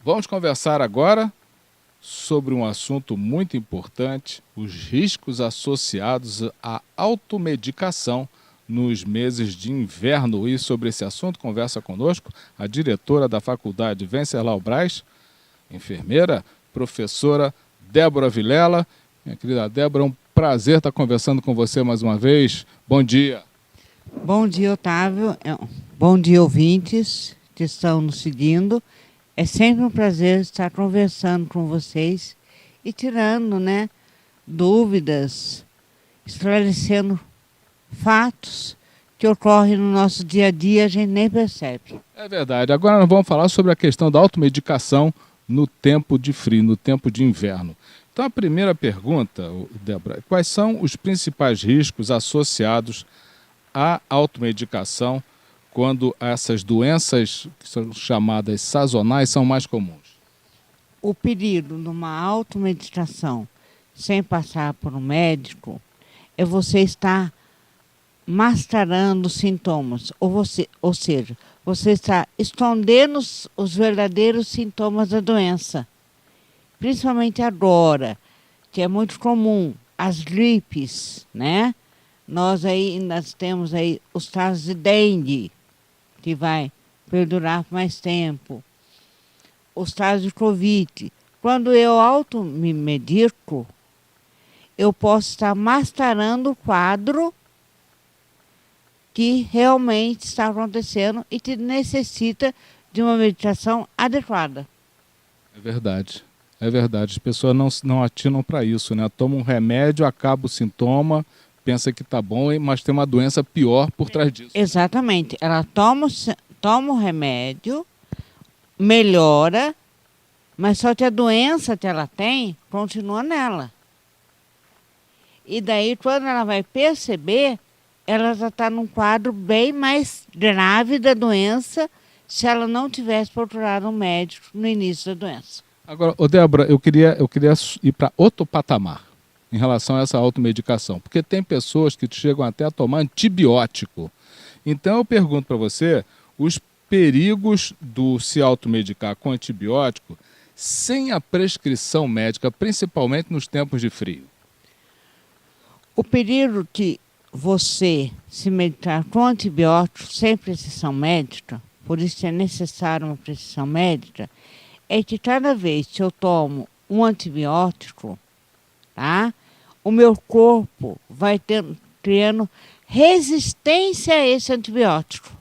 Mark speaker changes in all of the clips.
Speaker 1: Vamos conversar agora sobre um assunto muito importante, os riscos associados à automedicação nos meses de inverno. E sobre esse assunto conversa conosco a diretora da Faculdade Venceslau Braz, enfermeira, professora Débora Vilela. Minha querida Débora, é um prazer estar conversando com você mais uma vez. Bom dia.
Speaker 2: Bom dia, Otávio. Bom dia, ouvintes que estão nos seguindo. É sempre um prazer estar conversando com vocês e tirando, dúvidas, esclarecendo fatos que ocorrem no nosso dia a dia, a gente nem percebe.
Speaker 1: É verdade. Agora nós vamos falar sobre a questão da automedicação no tempo de frio, no tempo de inverno. Então a primeira pergunta, Débora, quais são os principais riscos associados à automedicação quando essas doenças, que são chamadas sazonais, são mais comuns?
Speaker 2: O perigo de uma automedicação sem passar por um médico é você estar mascarando os sintomas, ou seja, você está escondendo os verdadeiros sintomas da doença. Principalmente agora, que é muito comum, as gripes, Nós temos aí os casos de dengue, que vai perdurar por mais tempo. Os casos de Covid. Quando eu me medico, eu posso estar mascarando o quadro que realmente está acontecendo e que necessita de uma medicação adequada.
Speaker 1: É verdade. É verdade. As pessoas não atinam para isso, Toma um remédio, acaba o sintoma, pensa que está bom, mas tem uma doença pior por trás disso.
Speaker 2: Exatamente. Ela toma o remédio, melhora, mas só que a doença que ela tem continua nela. E daí, quando ela vai perceber, ela já está num quadro bem mais grave da doença se ela não tivesse procurado um médico no início da doença.
Speaker 1: Agora, Débora, eu queria ir para outro patamar em relação a essa automedicação, porque tem pessoas que chegam até a tomar antibiótico. Então eu pergunto para você os perigos do se automedicar com antibiótico sem a prescrição médica, principalmente nos tempos de frio.
Speaker 2: O perigo que você se medicar com antibiótico sem prescrição médica, por isso é necessário uma prescrição médica, é que cada vez que eu tomo um antibiótico, o meu corpo vai criando resistência a esse antibiótico.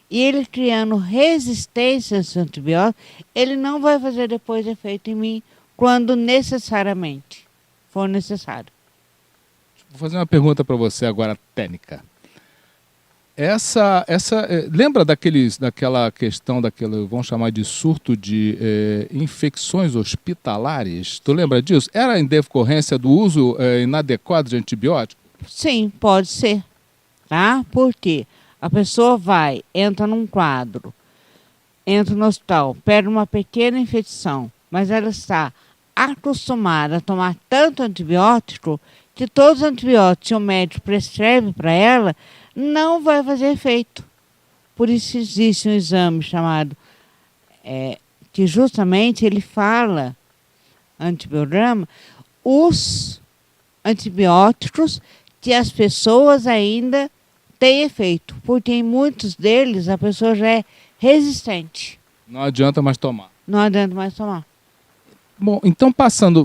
Speaker 2: E ele criando resistência a esse antibiótico, ele não vai fazer depois efeito em mim quando necessariamente for necessário.
Speaker 1: Vou fazer uma pergunta para você agora, técnica. Lembra daquela questão, vamos chamar de surto de infecções hospitalares? Tu lembra disso? Era em decorrência do uso inadequado de antibiótico?
Speaker 2: Sim, pode ser. Porque a pessoa entra num quadro, entra no hospital, perde uma pequena infecção, mas ela está acostumada a tomar tanto antibiótico que todos os antibióticos que o médico prescreve para ela não vai fazer efeito. Por isso existe um exame chamado, que justamente ele fala, antibiograma, os antibióticos que as pessoas ainda têm efeito, porque em muitos deles a pessoa já é resistente.
Speaker 1: Não adianta mais tomar.
Speaker 2: Não adianta mais tomar.
Speaker 1: Bom, então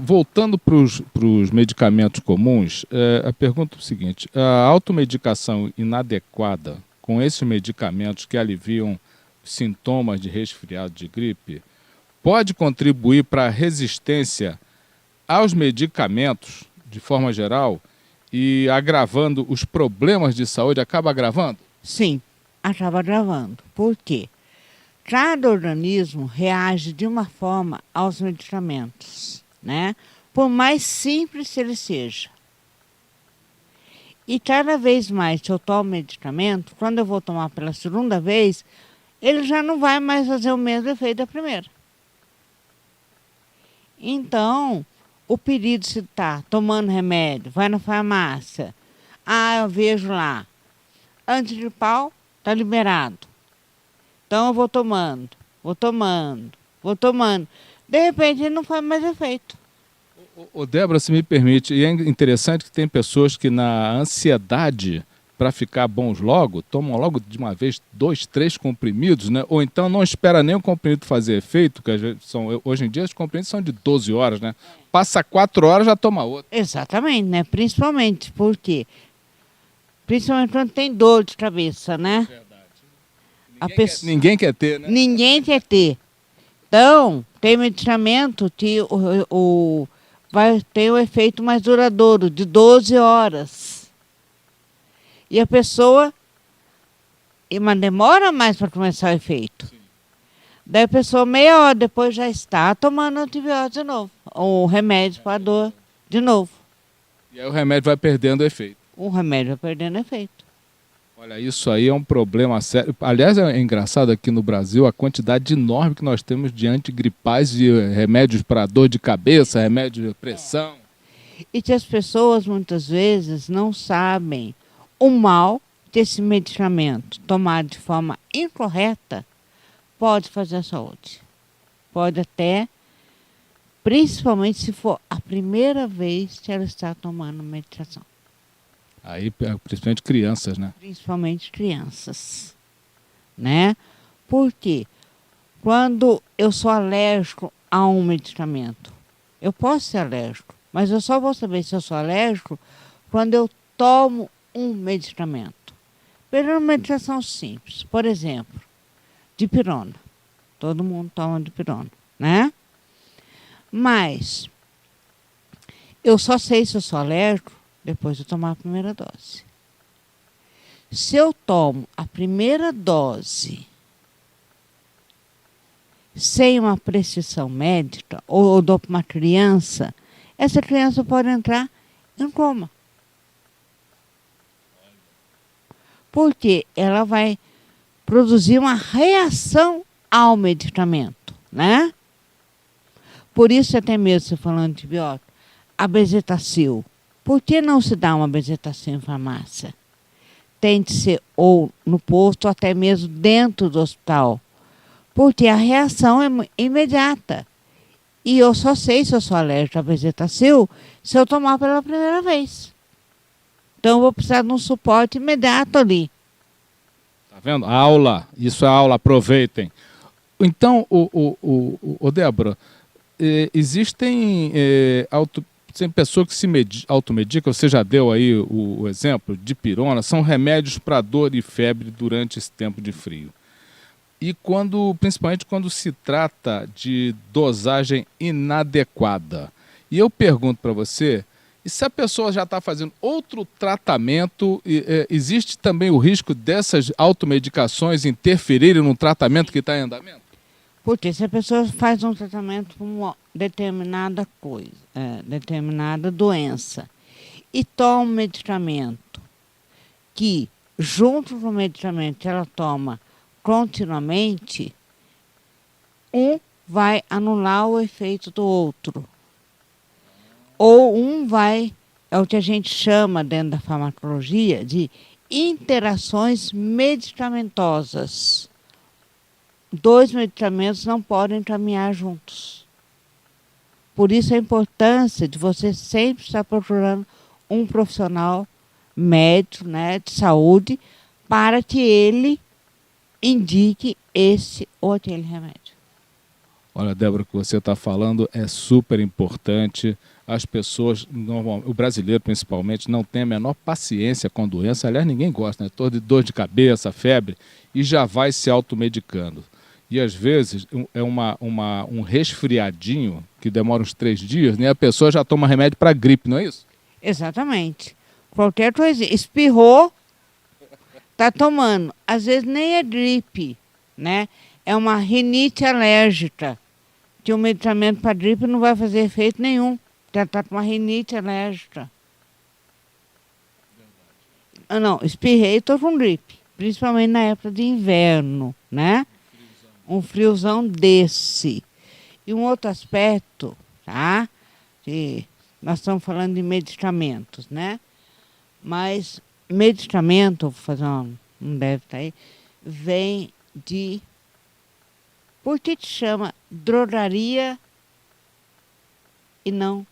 Speaker 1: voltando para os medicamentos comuns, a pergunta é o seguinte: a automedicação inadequada com esses medicamentos que aliviam sintomas de resfriado, de gripe, pode contribuir para a resistência aos medicamentos, de forma geral, e agravando os problemas de saúde, acaba agravando?
Speaker 2: Sim, acaba agravando. Por quê? Cada organismo reage de uma forma aos medicamentos, por mais simples que ele seja. E cada vez mais que eu tomo medicamento, quando eu vou tomar pela segunda vez, ele já não vai mais fazer o mesmo efeito da primeira. Então, o perigo de se estar tomando remédio, vai na farmácia, eu vejo lá, antigripal está liberado. Então eu vou tomando. vou tomando, vou tomando. De repente ele não faz mais efeito.
Speaker 1: Ô, Débora, se me permite, e é interessante que tem pessoas que na ansiedade para ficar bons logo, tomam logo de uma vez 2, 3 comprimidos, né? Ou então não espera nem o comprimido fazer efeito, que hoje em dia os comprimidos são de 12 horas, né? Passa 4 horas, já toma outro.
Speaker 2: Exatamente, né? Principalmente porque, principalmente quando tem dor de cabeça, né?
Speaker 1: Verdade. Ninguém quer ter, né?
Speaker 2: Ninguém quer ter. Então, tem medicamento que vai ter um efeito mais duradouro, de 12 horas. E a pessoa, mas demora mais para começar o efeito. Sim. Daí a pessoa, meia hora depois, já está tomando antibiótico de novo. Ou remédio para a dor de novo.
Speaker 1: E aí o remédio vai perdendo efeito.
Speaker 2: O remédio vai perdendo efeito.
Speaker 1: Olha, isso aí é um problema sério. Aliás, é engraçado aqui no Brasil a quantidade enorme que nós temos de antigripais, de remédios para dor de cabeça, remédios de pressão.
Speaker 2: E que as pessoas muitas vezes não sabem o mal desse medicamento tomado de forma incorreta pode fazer à saúde. Pode até, principalmente se for a primeira vez que ela está tomando medicação.
Speaker 1: Aí, principalmente crianças, né?
Speaker 2: Principalmente crianças, né? Porque quando eu sou alérgico a um medicamento, eu posso ser alérgico, mas eu só vou saber se eu sou alérgico quando eu tomo um medicamento. Pela medicação simples, por exemplo, dipirona. Todo mundo toma dipirona, né? Mas eu só sei se eu sou alérgico depois de tomar a primeira dose. Se eu tomo a primeira dose sem uma prescrição médica, ou dou para uma criança, essa criança pode entrar em coma. Porque ela vai produzir uma reação ao medicamento, né? Por isso, até mesmo, você falando de antibiótico, a bezetacil. Por que não se dá uma bezetacil em farmácia? Tem de ser ou no posto, ou até mesmo dentro do hospital. Porque a reação é imediata. E eu só sei se eu sou alérgico à bezetacil se eu tomar pela primeira vez. Então, eu vou precisar de um suporte imediato ali.
Speaker 1: Tá vendo? Aula. Isso é aula. Aproveitem. Então, Débora, existem pessoas que se automedicam. Você já deu aí o exemplo de dipirona. São remédios para dor e febre durante esse tempo de frio. E principalmente quando se trata de dosagem inadequada. E eu pergunto para você, e se a pessoa já está fazendo outro tratamento, existe também o risco dessas automedicações interferirem no tratamento que está em andamento?
Speaker 2: Porque se a pessoa faz um tratamento para uma determinada coisa, determinada doença, e toma um medicamento que, junto com o medicamento, ela toma continuamente, um vai anular o efeito do outro. Ou um vai, é o que a gente chama dentro da farmacologia de interações medicamentosas. 2 medicamentos não podem caminhar juntos. Por isso a importância de você sempre estar procurando um profissional médico, né, de saúde, para que ele indique esse ou aquele remédio.
Speaker 1: Olha, Débora, o que você está falando é super importante. As pessoas, o brasileiro principalmente, não tem a menor paciência com a doença. Aliás, ninguém gosta, né? Dor de cabeça, febre, e já vai se automedicando. E às vezes é um resfriadinho que demora uns 3 dias, né? A pessoa já toma remédio para gripe, não é isso?
Speaker 2: Exatamente. Qualquer coisa, espirrou, está tomando. Às vezes nem é gripe, né? É uma rinite alérgica, que o medicamento para gripe não vai fazer efeito nenhum. Já está com uma rinite alérgica. Não, espirrei e estou com gripe. Principalmente na época de inverno, né? Um friozão desse. E um outro aspecto, tá? Que nós estamos falando de medicamentos, né? Mas medicamento, vou fazer um deve estar aí, vem de Por que te chama drogaria e não...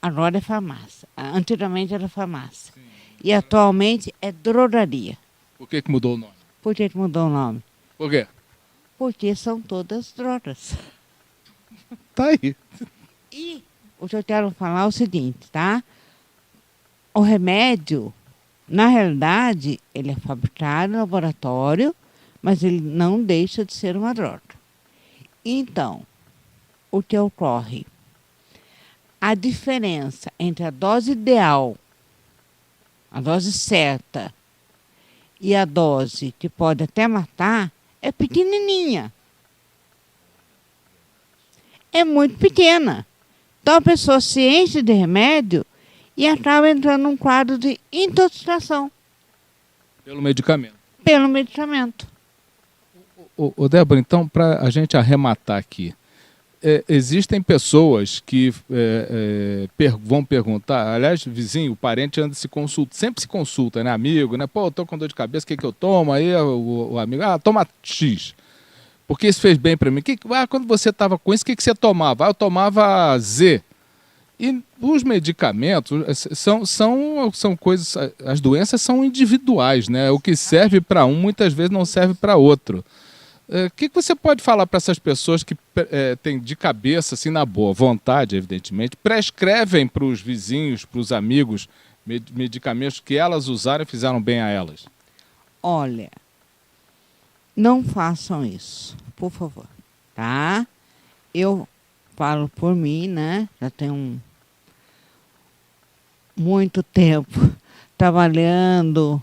Speaker 2: Agora é farmácia. Antigamente era farmácia.
Speaker 1: Sim.
Speaker 2: E atualmente é drogaria.
Speaker 1: Por que mudou o nome?
Speaker 2: Por que mudou o nome?
Speaker 1: Por quê?
Speaker 2: Porque são todas drogas.
Speaker 1: Tá aí.
Speaker 2: E o que eu quero falar é o seguinte, tá? O remédio, na realidade, ele é fabricado no laboratório, mas ele não deixa de ser uma droga. Então, o que ocorre? A diferença entre a dose ideal, a dose certa, e a dose que pode até matar é pequenininha. É muito pequena. Então a pessoa se enche de remédio e acaba entrando num quadro de intoxicação.
Speaker 1: Pelo medicamento.
Speaker 2: Pelo medicamento.
Speaker 1: Ô Débora, então, para a gente arrematar aqui, existem pessoas que vão perguntar, aliás, vizinho, o parente anda sempre se consulta, né, amigo, né? Pô, eu tô com dor de cabeça, o que eu tomo? Aí o amigo, toma X, porque isso fez bem para mim. Quando você estava com isso, o que você tomava? Eu tomava Z. E os medicamentos são coisas, as doenças são individuais, né? O que serve para um, muitas vezes não serve para outro. O que você pode falar para essas pessoas que têm de cabeça, assim, na boa vontade, evidentemente, prescrevem para os vizinhos, para os amigos, medicamentos que elas usaram e fizeram bem a elas?
Speaker 2: Olha, não façam isso, por favor, tá? Eu falo por mim, né? Já tenho muito tempo trabalhando,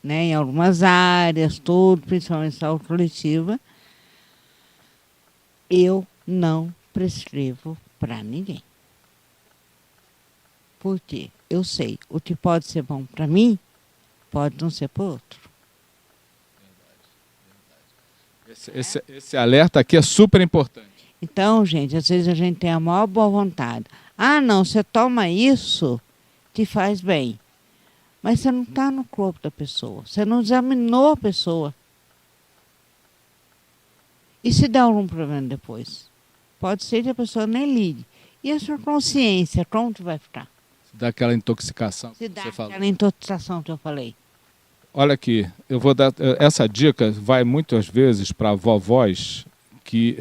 Speaker 2: né, em algumas áreas, tudo, principalmente saúde coletiva. Eu não prescrevo para ninguém. Por quê? Eu sei, o que pode ser bom para mim, pode não ser para o outro.
Speaker 1: Esse alerta aqui é super importante.
Speaker 2: Então, gente, às vezes a gente tem a maior boa vontade. Ah, não, você toma isso, te faz bem. Mas você não está no corpo da pessoa. Você não examinou a pessoa. E se der algum problema depois? Pode ser que a pessoa nem ligue. E a sua consciência, como que vai ficar?
Speaker 1: Se dá aquela intoxicação
Speaker 2: Se
Speaker 1: que
Speaker 2: dá
Speaker 1: você falou.
Speaker 2: aquela intoxicação que eu falei.
Speaker 1: Olha aqui, eu vou dar... Essa dica vai muitas vezes para vovós que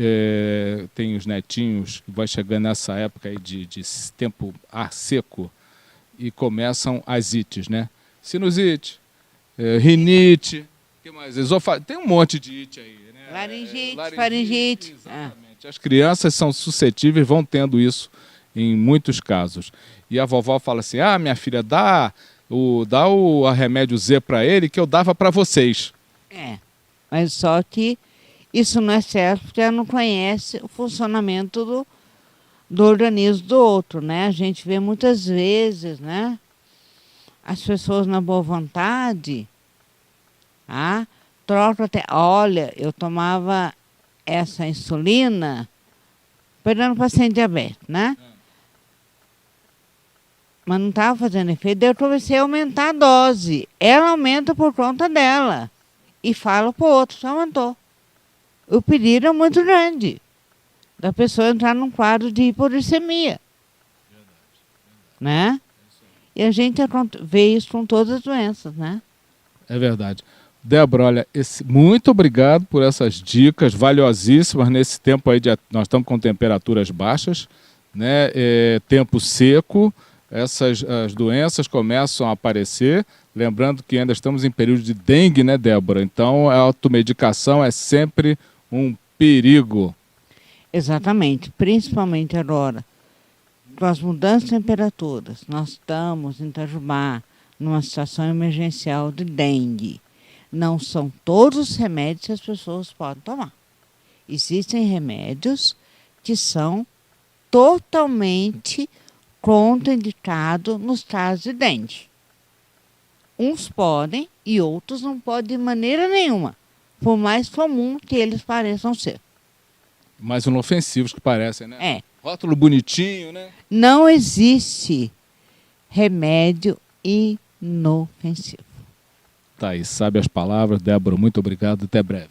Speaker 1: tem os netinhos, que vai chegando nessa época aí de tempo seco, e começam as ites, né? Sinusite, rinite, que mais? Tem um monte de ite aí, né?
Speaker 2: Laringite, faringite.
Speaker 1: Exatamente. As crianças são suscetíveis, vão tendo isso em muitos casos. E a vovó fala assim, minha filha, dá o remédio Z para ele que eu dava para vocês.
Speaker 2: Mas só que isso não é certo porque ela não conhece o funcionamento do organismo do outro, né? A gente vê muitas vezes, né? As pessoas na boa vontade, trocam até... Olha, eu tomava essa insulina pegando paciente diabético, né? Mas não estava fazendo efeito, daí eu comecei a aumentar a dose. Ela aumenta por conta dela. E fala para o outro, só aumentou. O perigo é muito grande da pessoa entrar num quadro de hipoglicemia. Né? E a gente vê isso com todas as doenças, né?
Speaker 1: É verdade. Débora, olha, muito obrigado por essas dicas valiosíssimas nesse tempo aí nós estamos com temperaturas baixas, né? Tempo seco, as doenças começam a aparecer. Lembrando que ainda estamos em período de dengue, né, Débora? Então, a automedicação é sempre um perigo.
Speaker 2: Exatamente, principalmente agora. Com as mudanças de temperaturas, nós estamos em Itajubá numa situação emergencial de dengue. Não são todos os remédios que as pessoas podem tomar. Existem remédios que são totalmente contraindicados nos casos de dengue. Uns podem e outros não podem de maneira nenhuma, por mais comum que eles pareçam ser.
Speaker 1: Mais inofensivos que parecem, né? Rótulo bonitinho, né?
Speaker 2: Não existe remédio inofensivo.
Speaker 1: Tá aí, sabe as palavras. Débora, muito obrigado. Até breve.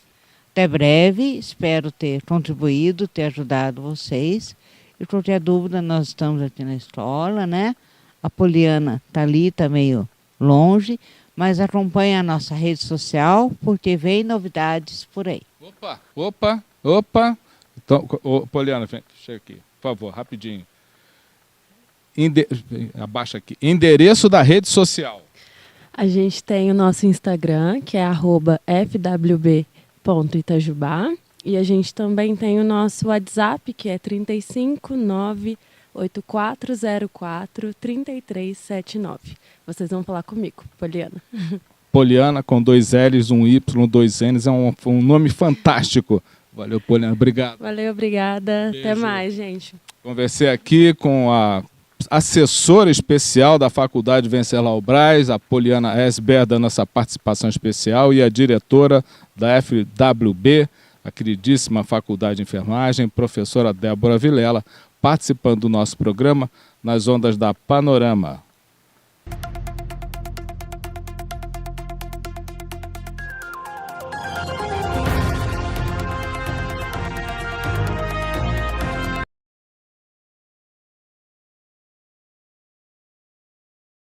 Speaker 2: Até breve, espero ter contribuído, ter ajudado vocês. E qualquer dúvida, nós estamos aqui na escola, né? A Poliana está ali, está meio longe, mas acompanha a nossa rede social, porque vem novidades por aí.
Speaker 1: Opa. Então, Poliana, chega aqui, por favor, rapidinho. Abaixa aqui. Endereço da rede social.
Speaker 3: A gente tem o nosso Instagram, que é @fwb.itajubá. E a gente também tem o nosso WhatsApp, que é 35984043379. Vocês vão falar comigo, Poliana.
Speaker 1: Poliana com 2 L's, 1 Y, 2 N's, é um nome fantástico. Valeu, Poliana, obrigado.
Speaker 3: Valeu, obrigada. Beijo. Até mais, gente.
Speaker 1: Conversei aqui com a assessora especial da Faculdade Venceslau Braz, a Poliana Esber, dando essa participação especial, e a diretora da FWB, a queridíssima Faculdade de Enfermagem, professora Débora Vilela, participando do nosso programa nas ondas da Panorama.